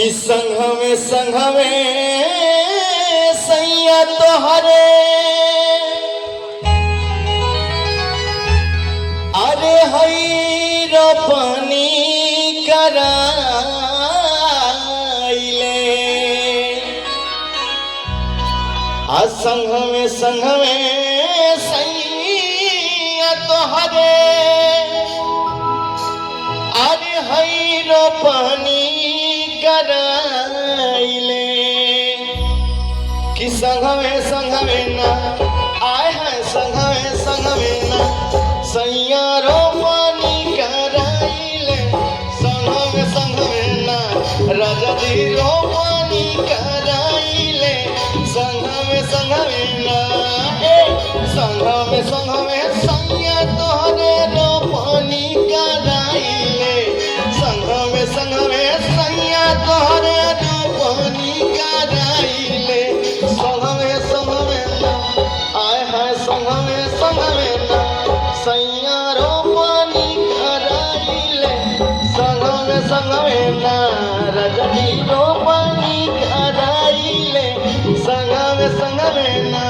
कि संघ में सैया तोहरे अरे हई रोपनी कराइले आ संघ में सैया तोहरे अरे हई रोपनी कराइले कि संघ में ना आए हैं संघ में ना सैया रोपनी कराइले संघ में ना राजा जी रोपनी कराइले संघ में ना संघ में सैया तोहरे रोपनी कराइले संघ में सैया तोहरे रोपनी कराइले संघ में ना आए हैं संघ में ना सैया रोपनी कराइले संघ में ना रजनी रोपनी कराइले संघ में ना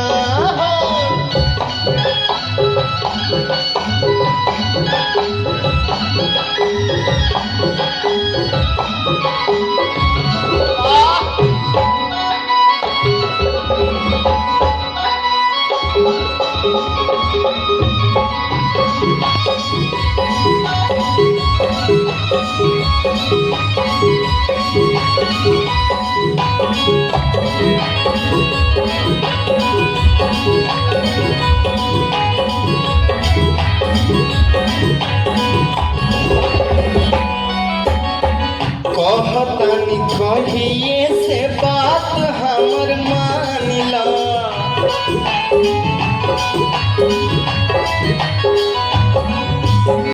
कहतनी कहिए से बात हमर मानिला